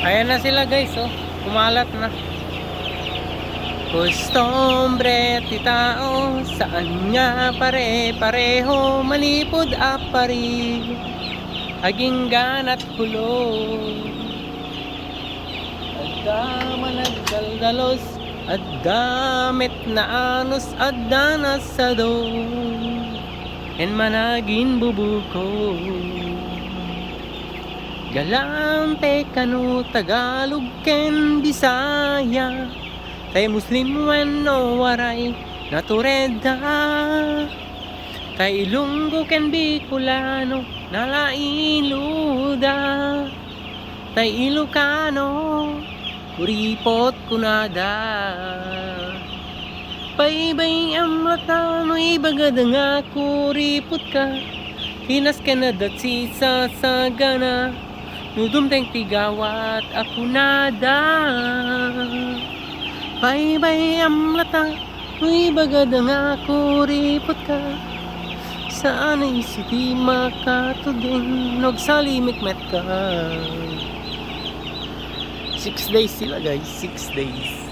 Ayan na sila guys, oh. Kumalat na. Costumbre ti tao, saan nga pare-pareho, malipod apari, aging ganat hulo. Adda managdaldalos, adda met na anos, adda nasado, en managin bubuko. Galante kanu Tagalog ken Bisaya, tay Muslim wenno waray natureda, tay Ilonggo ken Bicolano nalain luda, tay Ilocano kuripot kunada. Paibay amlatano ibagad nga kuripot ka, Pinas Canada si sasagana, nudum teng tigawat ako nada. Baybay amlata, uy bagad nga kuripot ka, saan ay siti makatudin, nagsalimik met ka. 6 days sila guys, 6 days.